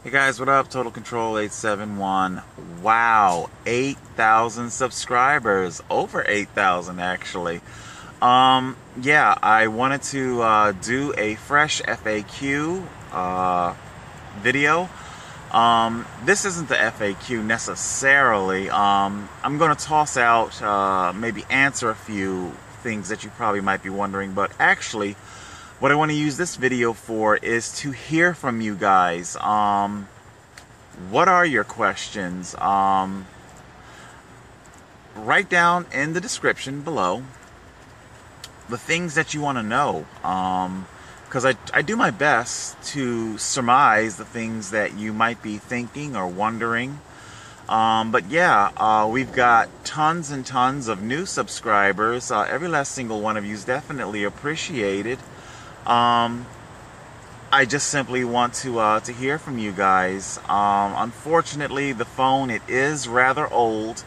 Hey guys, what up? Total Control 871. Wow, 8,000 subscribers. Over 8,000 actually. Yeah, I wanted to do a fresh FAQ video. This isn't the FAQ necessarily. I'm going to toss out, maybe answer a few things that you probably might be wondering, but actually, what I want to use this video for is to hear from you guys. What are your questions? Write down in the description below the things that you want to know. Because I do my best to surmise the things that you might be thinking or wondering. But yeah, we've got tons and tons of new subscribers. Every last single one of you is definitely appreciated. I just simply want to hear from you guys. Unfortunately, the phone, it is rather old,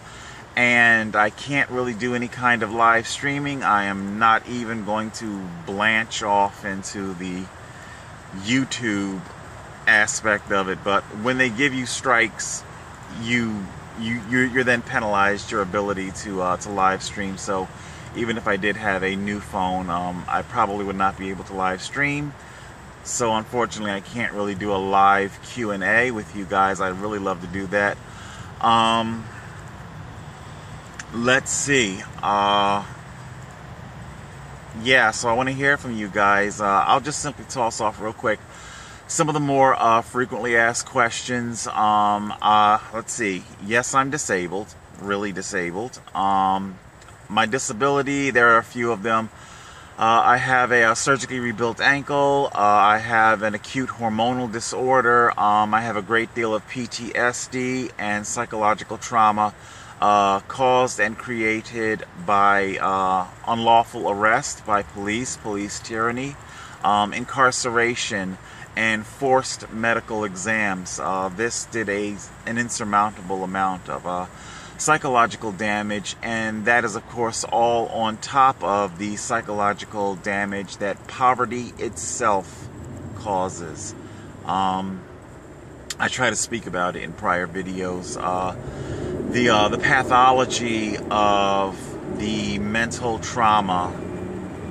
and I can't really do any kind of live streaming. I am not even going to branch off into the YouTube aspect of it. But when they give you strikes, you're then penalized your ability to live stream. So even if I did have a new phone, I probably would not be able to live stream. So unfortunately, I can't really do a live Q&A with you guys. I'd really love to do that. Let's see. Yeah, so I want to hear from you guys. I'll just simply toss off real quick some of the more frequently asked questions. Let's see. Yes, I'm disabled. Really disabled. My disability, there are a few of them. I have a surgically rebuilt ankle. I have an acute hormonal disorder. I have a great deal of PTSD and psychological trauma caused and created by unlawful arrest by police tyranny, incarceration, and forced medical exams. This did an insurmountable amount of psychological damage, and that is of course all on top of the psychological damage that poverty itself causes. I try to speak about it in prior videos. The pathology of the mental trauma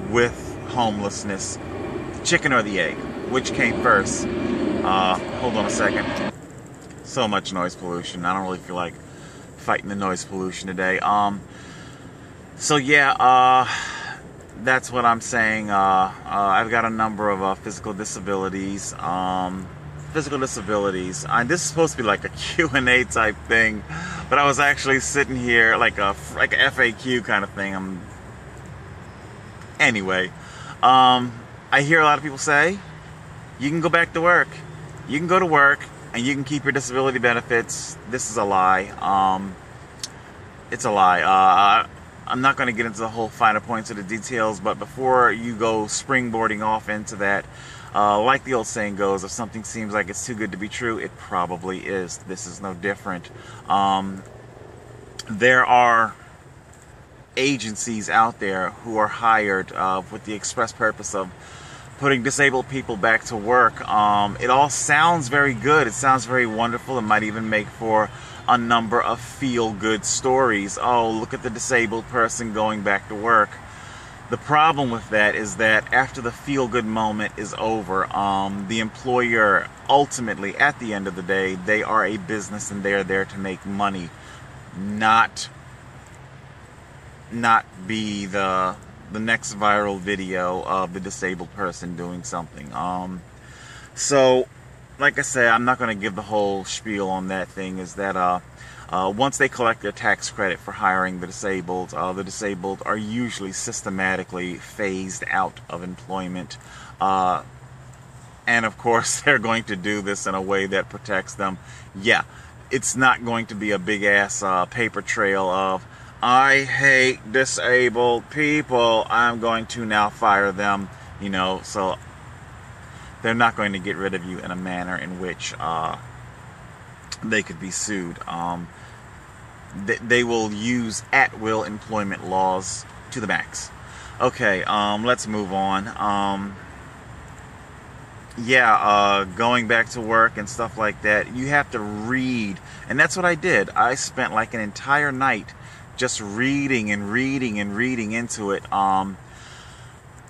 with homelessness, the chicken or the egg, which came first? Hold on a second. So much noise pollution. I don't really feel like fighting the noise pollution today. So yeah, that's what I'm saying. I've got a number of physical disabilities. This is supposed to be like a Q&A type thing, but I was actually sitting here like a FAQ kind of thing. Anyway, I hear a lot of people say, you can go back to work. You can go to work and you can keep your disability benefits. This is a lie. It's a lie. I'm not going to get into the whole finer points of the details, but before you go springboarding off into that, like the old saying goes, if something seems like it's too good to be true, it probably is. This is no different. There are agencies out there who are hired with the express purpose of putting disabled people back to work. It all sounds very good. It sounds very wonderful. It might even make for a number of feel-good stories. Oh, look at the disabled person going back to work. The problem with that is that after the feel-good moment is over, the employer, ultimately, at the end of the day, they are a business and they are there to make money, not be the next viral video of the disabled person doing something. So, like I said, I'm not going to give the whole spiel on that thing. Is that once they collect their tax credit for hiring the disabled are usually systematically phased out of employment. And of course, they're going to do this in a way that protects them. Yeah, it's not going to be a big-ass paper trail of, I hate disabled people, I'm going to now fire them, you know. So they're not going to get rid of you in a manner in which they could be sued. They will use at-will employment laws to the max. Okay, let's move on. yeah, going back to work and stuff like that, you have to read. And that's what I did. I spent like an entire night just reading and reading and reading into it.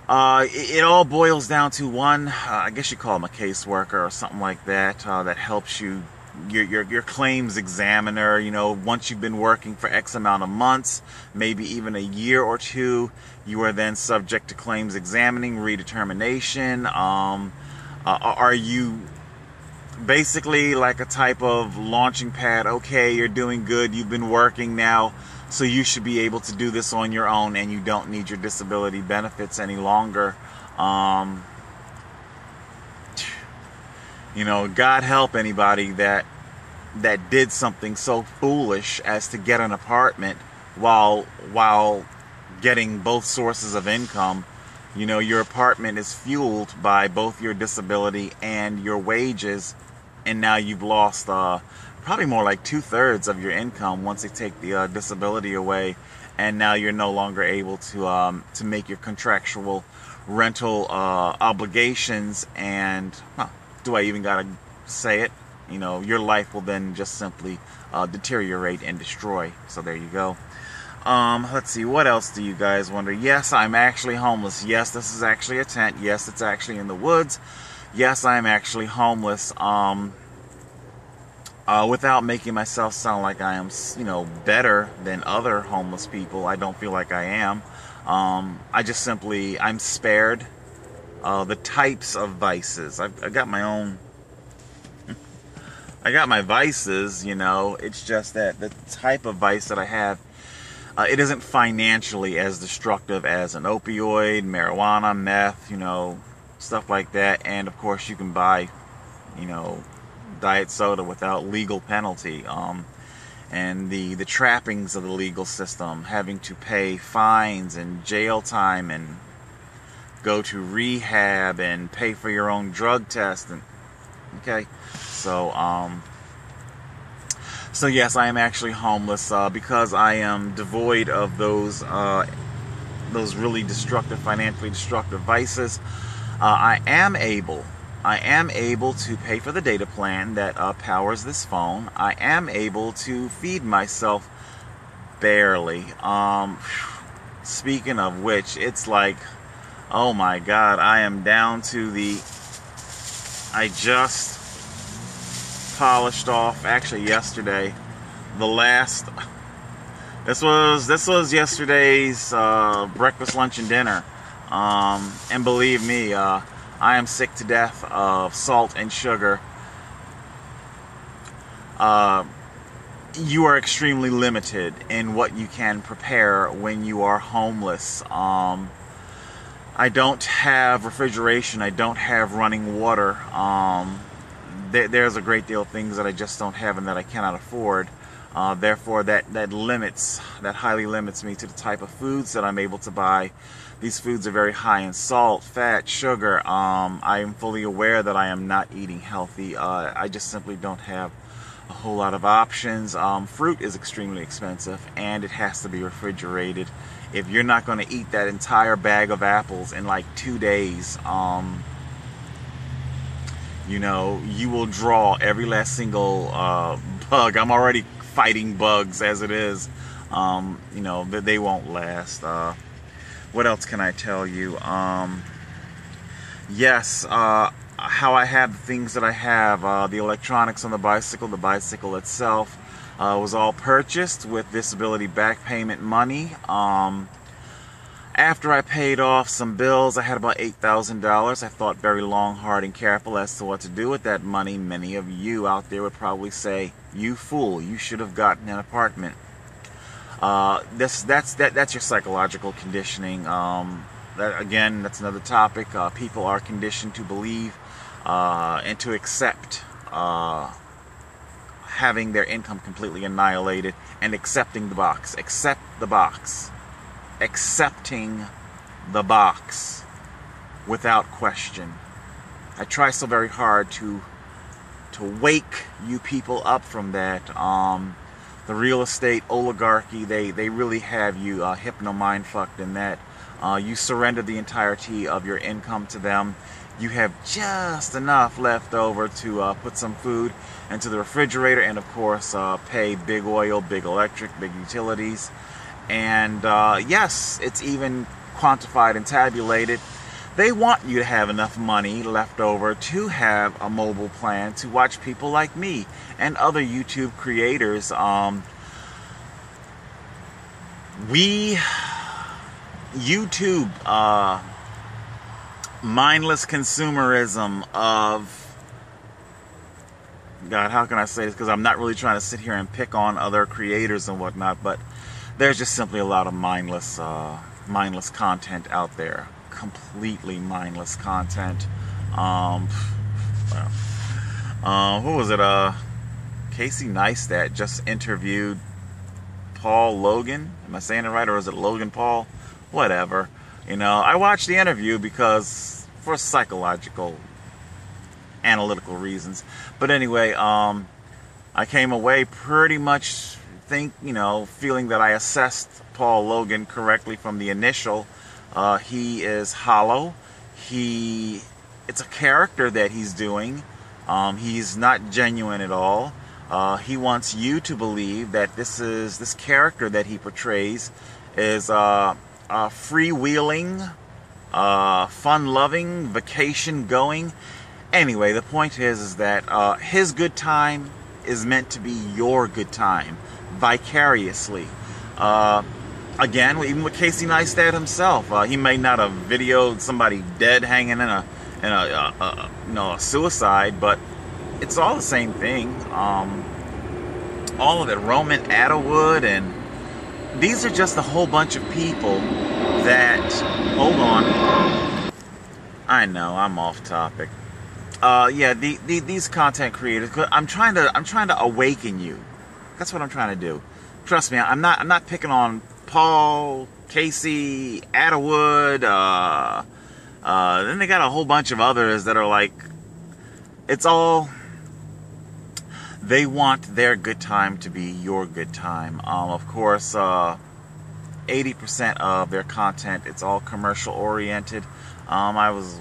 It all boils down to one, I guess you call him a caseworker or something like that, that helps you, your claims examiner. You know, once you've been working for X amount of months, maybe even a year or two, you are then subject to claims examining, redetermination. Are you basically like a type of launching pad? Okay, you're doing good, you've been working now, so you should be able to do this on your own, and you don't need your disability benefits any longer. You know, God help anybody that did something so foolish as to get an apartment while getting both sources of income. You know, your apartment is fueled by both your disability and your wages, and now you've lost probably more like 2/3 of your income once they take the disability away, and now you're no longer able to make your contractual rental obligations. And do I even gotta say it? You know, your life will then just simply deteriorate and destroy. So there you go. Let's see, what else do you guys wonder? Yes, I'm actually homeless. Yes, this is actually a tent. Yes, it's actually in the woods. Yes, I'm actually homeless. Without making myself sound like I am, you know, better than other homeless people, I don't feel like I am. I just simply, I'm spared the types of vices. I got my own. I got my vices, you know. It's just that the type of vice that I have, it isn't financially as destructive as an opioid, marijuana, meth, you know, stuff like that. And of course, you can buy, you know, diet soda without legal penalty. And the trappings of the legal system, having to pay fines and jail time and go to rehab and pay for your own drug test. And okay, so yes, I am actually homeless because I am devoid of those really destructive, financially destructive vices. I am able to pay for the data plan that powers this phone. I am able to feed myself barely. Speaking of which, it's like, oh my God, I am down to I just polished off, actually yesterday, this was yesterday's breakfast, lunch, and dinner. And believe me, I am sick to death of salt and sugar. You are extremely limited in what you can prepare when you are homeless. I don't have refrigeration. I don't have running water. There's a great deal of things that I just don't have and that I cannot afford. Therefore, that highly limits me to the type of foods that I'm able to buy. These foods are very high in salt, fat, sugar. I am fully aware that I am not eating healthy. I just simply don't have a whole lot of options. Fruit is extremely expensive, and it has to be refrigerated. If you're not going to eat that entire bag of apples in like 2 days, you know, you will draw every last single bug. I'm already fighting bugs as it is. You know, they won't last. What else can I tell you? Yes, how I have the things that I have, the electronics on the bicycle itself was all purchased with disability back payment money. After I paid off some bills, I had about $8,000. I thought very long, hard, and careful as to what to do with that money. Many of you out there would probably say, "You fool! You should have gotten an apartment." That's your psychological conditioning. Again, that's another topic. People are conditioned to believe and to accept having their income completely annihilated and accepting the box. Accept the box. Accepting the box without question. I try so very hard to wake you people up from that. The real estate oligarchy, they really have you hypno mind fucked in that you surrender the entirety of your income to them. you have just enough left over to put some food into the refrigerator, and of course pay big oil, big electric, big utilities. And yes, it's even quantified and tabulated. They want you to have enough money left over to have a mobile plan to watch people like me and other YouTube creators. YouTube, mindless consumerism of, God, how can I say this? Because I'm not really trying to sit here and pick on other creators and whatnot, but there's just simply a lot of mindless content out there. Completely mindless content. Who was it? Casey Neistat just interviewed Paul Logan. Am I saying it right, or is it Logan Paul? Whatever. You know, I watched the interview because for psychological, analytical reasons. But anyway, I came away pretty much feeling that I assessed Paul Logan correctly from the initial. He is hollow. It's a character that he's doing. He's not genuine at all. He wants you to believe that this character that he portrays is freewheeling, fun-loving, vacation-going. Anyway, the point is that his good time is meant to be your good time, vicariously. Again, even with Casey Neistat himself, he may not have videoed somebody dead hanging in a suicide, but it's all the same thing. All of it. Roman Atwood, and these are just a whole bunch of people that, hold on, I know I'm off topic. Yeah, these content creators, I'm trying to awaken you. That's what I'm trying to do. Trust me, I'm not picking on Paul, Casey, Atwood. Then they got a whole bunch of others that are like, it's all, they want their good time to be your good time. Of course, 80% of their content, it's all commercial oriented. I was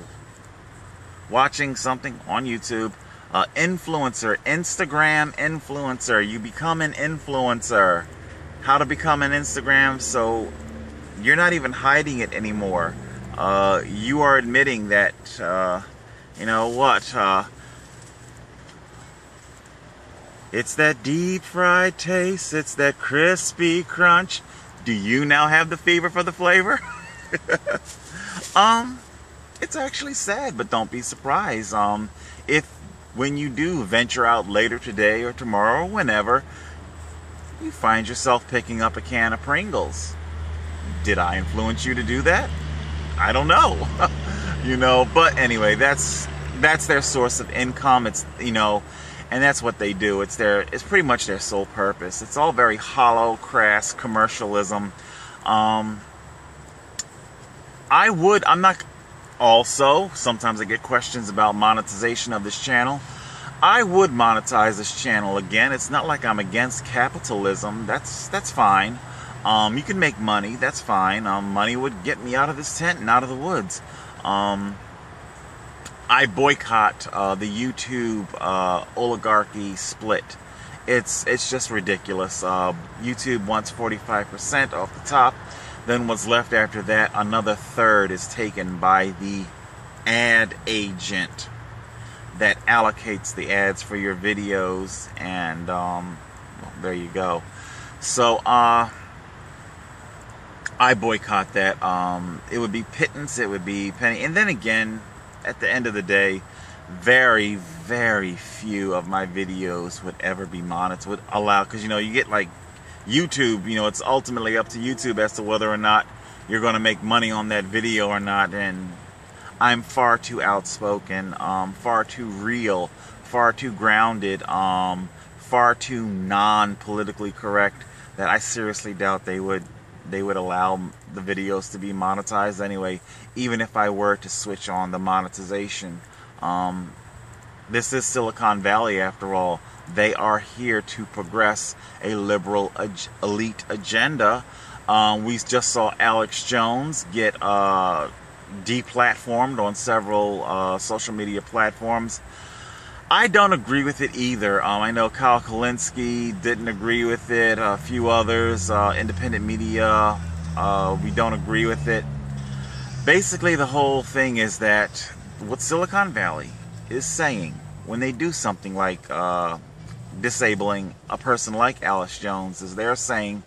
watching something on YouTube. Influencer, Instagram influencer. You become an influencer. How to become an Instagram, so you're not even hiding it anymore. You are admitting that, you know what, it's that deep fried taste, it's that crispy crunch. Do you now have the fever for the flavor? It's actually sad, but don't be surprised. If when you do venture out later today or tomorrow or whenever, you find yourself picking up a can of Pringles. Did I influence you to do that? I don't know. But anyway, that's their source of income. It's, and that's what they do. It's pretty much their sole purpose. It's all very hollow, crass commercialism. Sometimes I get questions about monetization of this channel. I would monetize this channel again. It's not like I'm against capitalism. That's fine. You can make money. That's fine. Money would get me out of this tent and out of the woods. I boycott the YouTube oligarchy split. It's just ridiculous. YouTube wants 45% off the top. Then what's left after that, another third is taken by the ad agent that allocates the ads for your videos, and there you go. So I boycott that. It would be pittance, it would be penny, and then again, at the end of the day, very, very few of my videos would ever be monetized, would allow, because you get like YouTube, it's ultimately up to YouTube as to whether or not you're going to make money on that video or not. And I'm far too outspoken, far too real, far too grounded, far too non-politically correct that I seriously doubt they would allow the videos to be monetized anyway, even if I were to switch on the monetization. This is Silicon Valley after all. They are here to progress a liberal elite agenda. We just saw Alex Jones get deplatformed on several social media platforms. I don't agree with it either. I know Kyle Kulinski didn't agree with it. A few others, independent media, we don't agree with it. Basically, the whole thing is that what Silicon Valley is saying when they do something like disabling a person like Alice Jones is they're saying,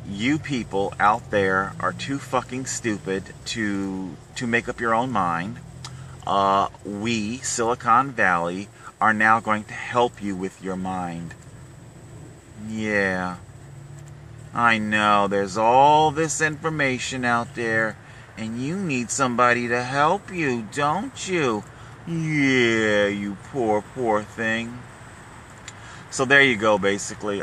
you people out there are too fucking stupid to make up your own mind. We, Silicon Valley, are now going to help you with your mind. Yeah, I know, there's all this information out there, and you need somebody to help you, don't you? Yeah, you poor, poor thing. So there you go, basically.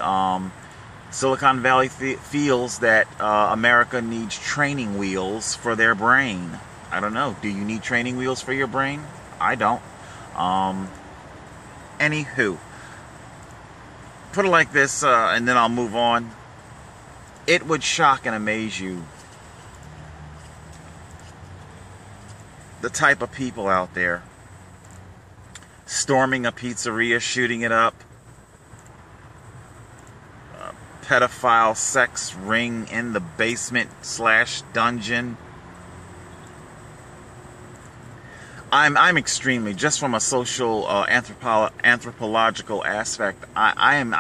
Silicon Valley feels that America needs training wheels for their brain. I don't know. Do you need training wheels for your brain? I don't. Anywho, put it like this, and then I'll move on. It would shock and amaze you the type of people out there storming a pizzeria, shooting it up, pedophile sex ring in the basement / dungeon. I'm extremely, just from a social anthropological aspect, I am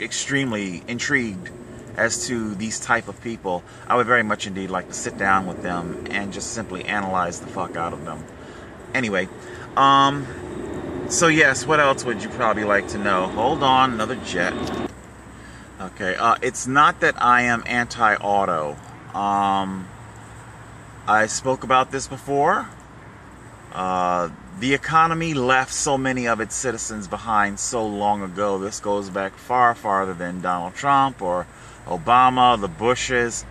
extremely intrigued as to these type of people. I would very much indeed like to sit down with them and just simply analyze the fuck out of them. Anyway, so yes, what else would you probably like to know? Hold on, another jet. Okay, it's not that I am anti-auto. I spoke about this before. The economy left so many of its citizens behind so long ago. This goes back far farther than Donald Trump or Obama, the Bushes.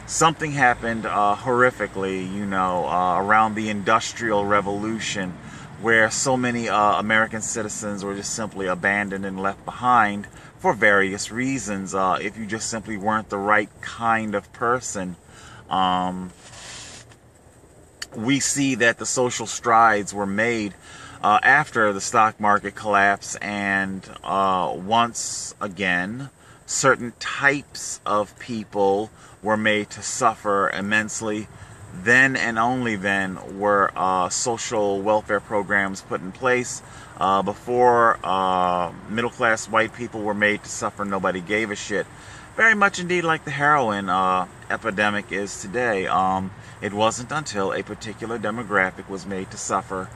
Something happened horrifically, you know, around the Industrial Revolution, where so many American citizens were just simply abandoned and left behind for various reasons. If you just simply weren't the right kind of person. We see that the social strides were made after the stock market collapse, and once again, certain types of people were made to suffer immensely. Then and only then were social welfare programs put in place. Before middle-class white people were made to suffer, nobody gave a shit. Very much indeed like the heroin epidemic is today. It wasn't until a particular demographic was made to suffer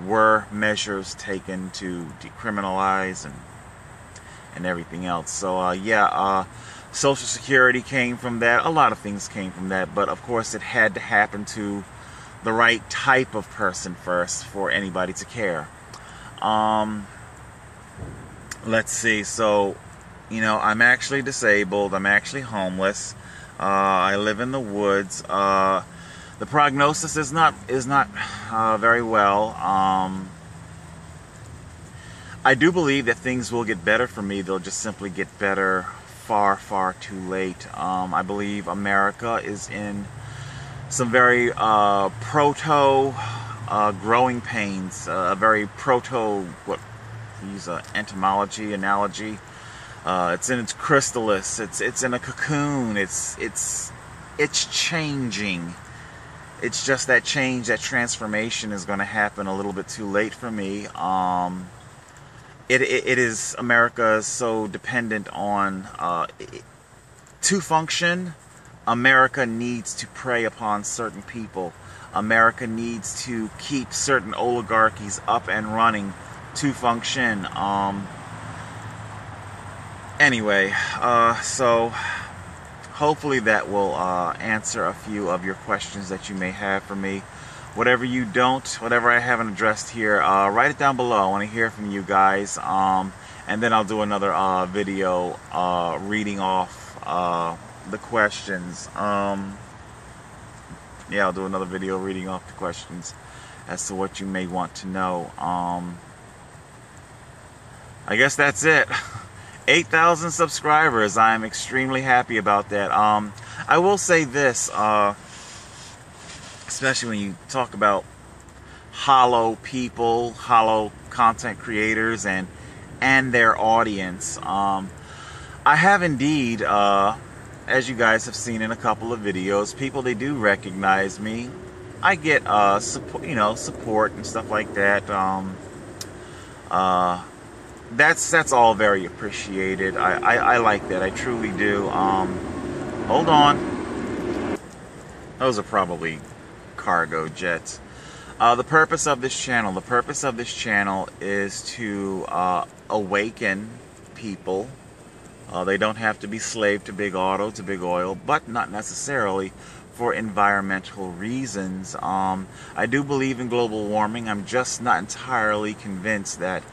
were measures taken to decriminalize and everything else. So yeah, Social Security came from that. A lot of things came from that, but of course it had to happen to the right type of person first for anybody to care. Let's see. So, you know, I'm actually disabled. I'm actually homeless. I live in the woods. The prognosis is not very well. I do believe that things will get better for me. They'll just simply get better far, far too late. I believe America is in some very growing pains. A very use an entomology analogy. It's in its chrysalis. It's in a cocoon. It's changing. It's just that change, that transformation is going to happen a little bit too late for me. It is, America is so dependent on, to function, America needs to prey upon certain people. America needs to keep certain oligarchies up and running to function. Anyway, so hopefully that will answer a few of your questions that you may have for me. Whatever you don't, whatever I haven't addressed here, write it down below. I want to hear from you guys. And then I'll do another video reading off the questions. Yeah, I'll do another video reading off the questions as to what you may want to know. I guess that's it. 8,000 subscribers. I'm extremely happy about that. I will say this. especially when you talk about hollow people, hollow content creators, and their audience. I have indeed, as you guys have seen in a couple of videos, people, they do recognize me. I get support and stuff like that. That's all very appreciated. I like that. I truly do. Hold on. Those are probably cargo jets. The purpose of this channel is to awaken people. They don't have to be slave to big auto, to big oil, but not necessarily for environmental reasons. I do believe in global warming. I'm just not entirely convinced that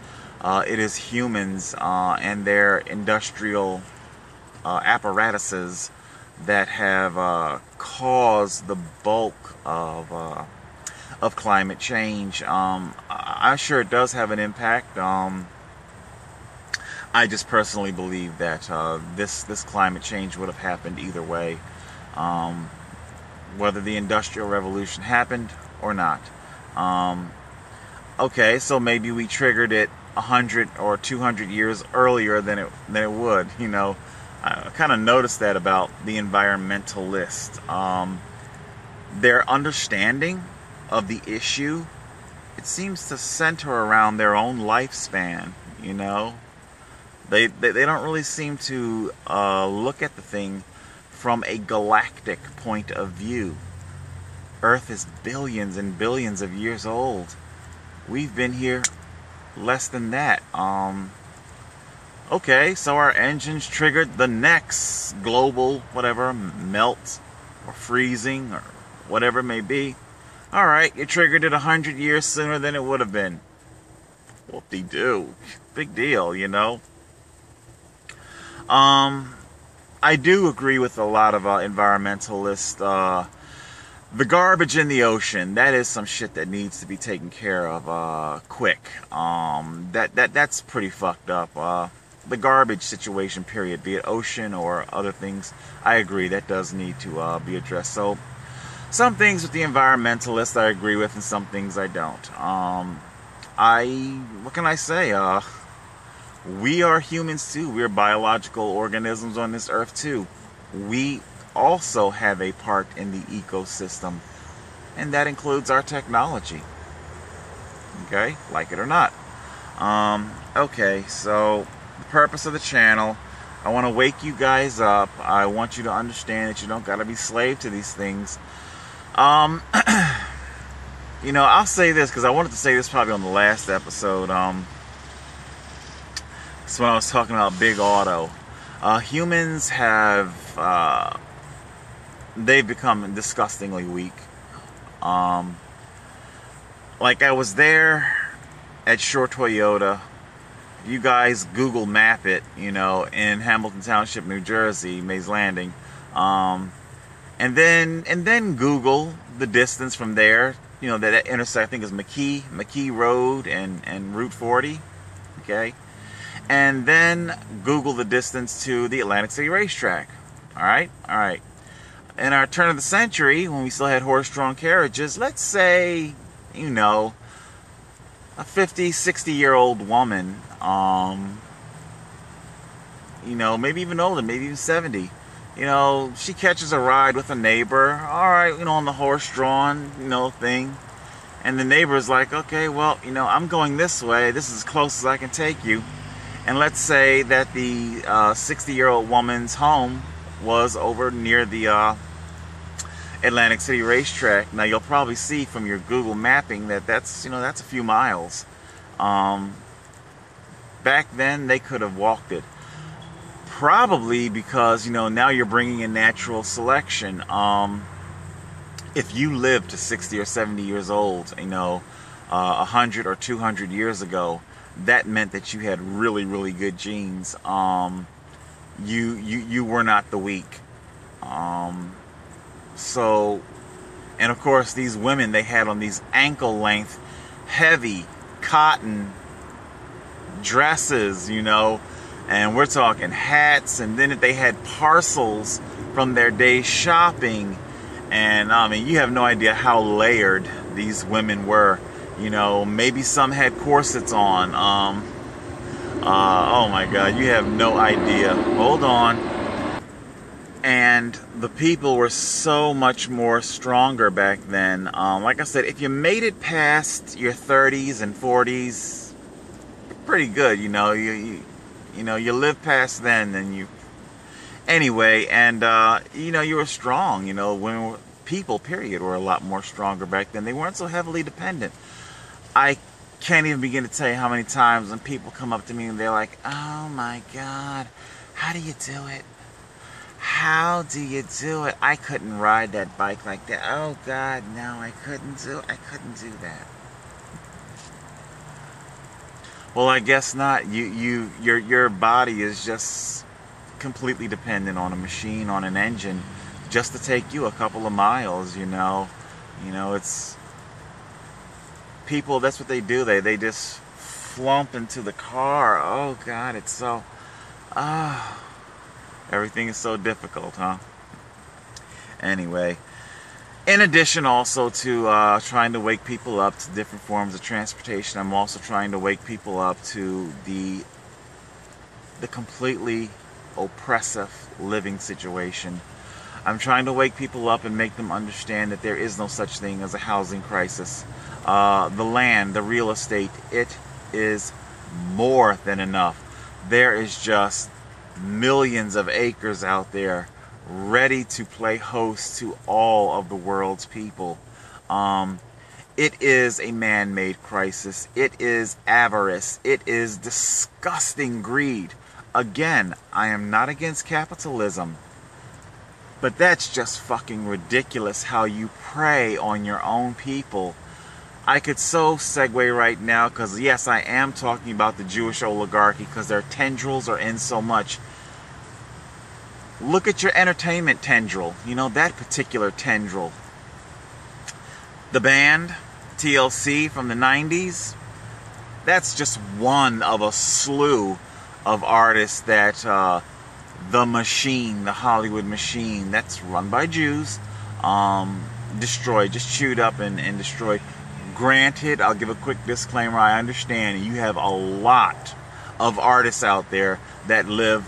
it is humans and their industrial apparatuses that have caused the bulk of climate change. I'm sure it does have an impact. I just personally believe that this climate change would have happened either way, whether the Industrial Revolution happened or not. Okay, so maybe we triggered it 100 or 200 years earlier than it would. You know, I kind of noticed that about the environmentalists. Their understanding of the issue, it seems to center around their own lifespan. You know, they don't really seem to look at the thing from a galactic point of view. Earth is billions and billions of years old. We've been here less than that. Okay, so our engines triggered the next global whatever melt or freezing or whatever it may be. All right, you triggered it 100 years sooner than it would have been. Whoop-de-doo. Big deal, you know. I do agree with a lot of environmentalists. The garbage in the ocean, that is some shit that needs to be taken care of quick. That's pretty fucked up. The garbage situation, period, be it ocean or other things, I agree, that does need to be addressed. So some things with the environmentalists I agree with, and some things I don't. What can I say? We are humans too. We're biological organisms on this earth too. We also have a part in the ecosystem, and that includes our technology. Okay, like it or not. Okay, so the purpose of the channel, I want to wake you guys up. I want you to understand that you don't got to be slave to these things. You know, I'll say this because I wanted to say this probably on the last episode. So when I was talking about big auto, humans have they've become disgustingly weak. Like, I was there at Shore Toyota. You guys Google map it, you know, in Hamilton Township, New Jersey, Mays Landing, and then Google the distance from there. You know, that intersect, I think, is McKee Road and Route 40. Okay, and then Google the distance to the Atlantic City racetrack. All right. In our turn of the century, when we still had horse-drawn carriages, let's say, you know, a 50, 60-year-old woman, you know, maybe even older, maybe even 70, you know, she catches a ride with a neighbor, all right, you know, on the horse-drawn, you know, thing, and the neighbor's like, okay, well, you know, I'm going this way, this is as close as I can take you, and let's say that the 60-year-old woman's home was over near the Atlantic City racetrack. Now you'll probably see from your Google mapping that that's a few miles. Back then they could have walked it, probably because, you know, now you're bringing in natural selection. If you lived to 60 or 70 years old, you know, 100 or 200 years ago, that meant that you had really, really good genes. You were not the weak. So, and of course these women, they had on these ankle length heavy cotton dresses, you know, and we're talking hats, and then they had parcels from their day's shopping, And I mean, you have no idea how layered these women were. You know, maybe some had corsets on. Oh my God, you have no idea. Hold on. And the people were so much more stronger back then. Like I said, if you made it past your 30s and 40s, pretty good. You know, you know, you live past then you. Anyway, and you know, you were strong. You know, women, people, period, were a lot more stronger back then. They weren't so heavily dependent. I can't even begin to tell you how many times when people come up to me and they're like, "Oh my God, how do you do it? How do you do it? I couldn't ride that bike like that. Oh God, no, I couldn't do that." Well, I guess not. Your body is just completely dependent on a machine, on an engine, just to take you a couple of miles. You know, it's people. That's what they do. They just flump into the car. Oh God, it's so. Everything is so difficult, huh? Anyway, in addition also to trying to wake people up to different forms of transportation, I'm also trying to wake people up to the completely oppressive living situation. I'm trying to wake people up and make them understand that there is no such thing as a housing crisis. The land, the real estate, it is more than enough. There is just millions of acres out there ready to play host to all of the world's people. It is a man-made crisis. It is avarice. It is disgusting greed. Again, I am not against capitalism, but that's just fucking ridiculous how you prey on your own people. I could so segue right now, because yes, I am talking about the Jewish oligarchy, because their tendrils are in so much. Look at your entertainment tendril. You know, that particular tendril. The band, TLC from the 90s, that's just one of a slew of artists that the machine, the Hollywood machine, that's run by Jews, destroyed, just chewed up and destroyed. Granted, I'll give a quick disclaimer. I understand you have a lot of artists out there that live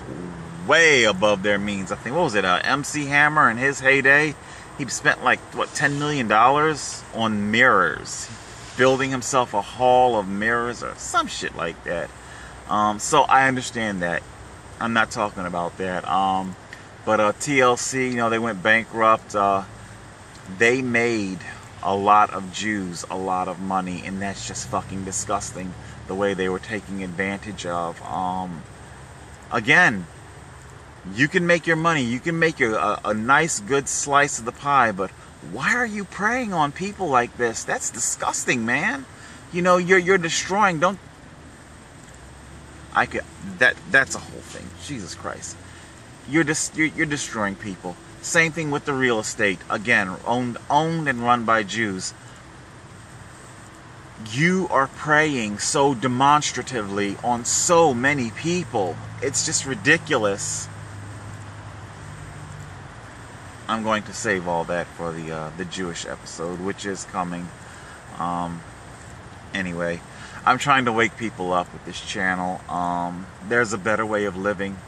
way above their means. I think, what was it, MC Hammer in his heyday? He spent like, what, $10 million on mirrors, building himself a hall of mirrors or some shit like that. So I understand that. I'm not talking about that. But TLC, you know, they went bankrupt. They made a lot of Jews a lot of money, and that's just fucking disgusting the way they were taking advantage of. Again, you can make your money, you can make a nice good slice of the pie, but why are you preying on people like this? That's disgusting, man. You know, you're destroying. That's a whole thing. Jesus Christ. You're destroying people. Same thing with the real estate. Again, owned and run by Jews. You are preying so demonstratively on so many people. It's just ridiculous. I'm going to save all that for the Jewish episode, which is coming. Anyway, I'm trying to wake people up with this channel. There's a better way of living.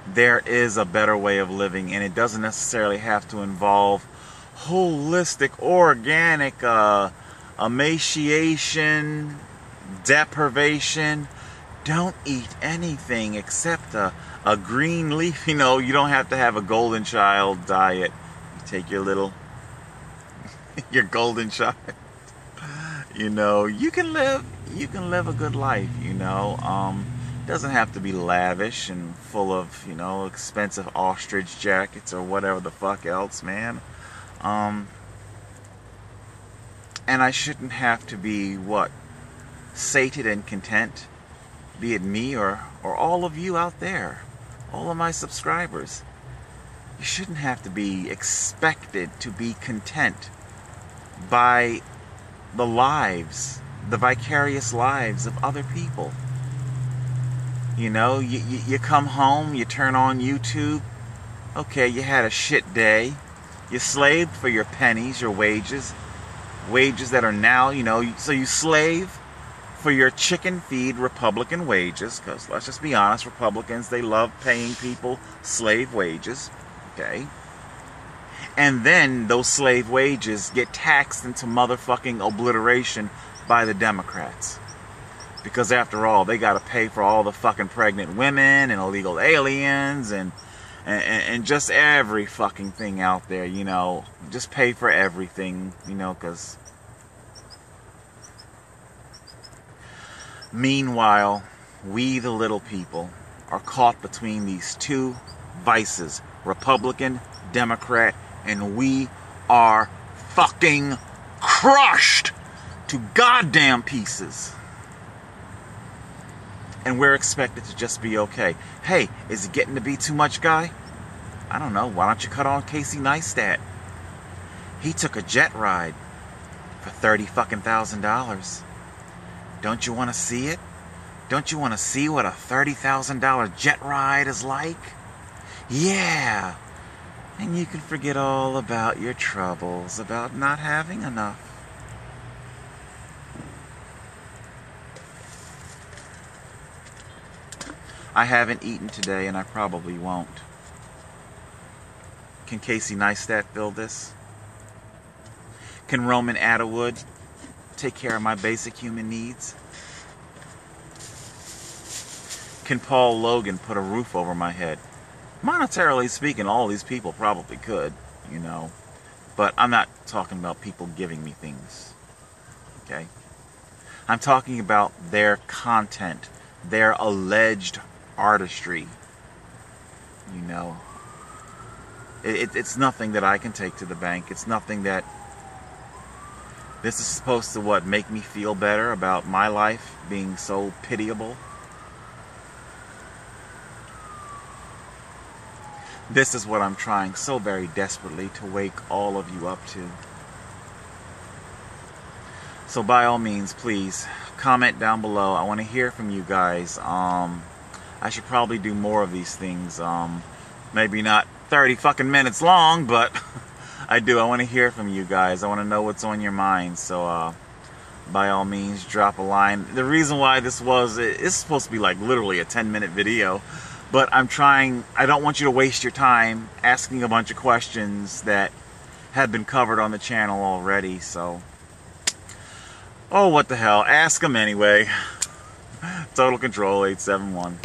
There is a better way of living, and it doesn't necessarily have to involve holistic, organic emaciation, deprivation. Don't eat anything except a green leaf. You know, you don't have to have a golden child diet. You take your little, your golden child. You know, you can live a good life, you know. Doesn't have to be lavish and full of, you know, expensive ostrich jackets or whatever the fuck else, man. And I shouldn't have to be, what, sated and content, be it me or all of you out there, all of my subscribers. You shouldn't have to be expected to be content by the lives, the vicarious lives of other people. You know, you come home, you turn on YouTube. Okay, you had a shit day. You slaved for your pennies, your wages that are now, so you slave for your chicken feed Republican wages, because let's just be honest, Republicans, they love paying people slave wages, okay? And then those slave wages get taxed into motherfucking obliteration by the Democrats. Because after all, they gotta pay for all the fucking pregnant women and illegal aliens and just every fucking thing out there, just pay for everything, because meanwhile, we the little people are caught between these two vices, Republican, Democrat, and we are fucking crushed to goddamn pieces. And we're expected to just be okay. Hey, is it getting to be too much, guy? I don't know. Why don't you cut on Casey Neistat? He took a jet ride for $30,000. Don't you want to see it? Don't you want to see what a $30,000 jet ride is like? Yeah. And you can forget all about your troubles, about not having enough. I haven't eaten today, and I probably won't. Can Casey Neistat fill this? Can Roman Atwood take care of my basic human needs? Can Paul Logan put a roof over my head? Monetarily speaking, all these people probably could, But I'm not talking about people giving me things. Okay? I'm talking about their content, their alleged artistry. It's nothing that I can take to the bank. It's nothing that... This is supposed to, make me feel better about my life being so pitiable? This is what I'm trying so very desperately to wake all of you up to. So by all means, please, comment down below. I want to hear from you guys. I should probably do more of these things. Maybe not 30 fucking minutes long, but I want to hear from you guys. I want to know what's on your mind. So by all means, drop a line. The reason why this is supposed to be like literally a 10-minute video, but I don't want you to waste your time asking a bunch of questions that have been covered on the channel already. So, oh, what the hell, ask them anyway. Total Control 871.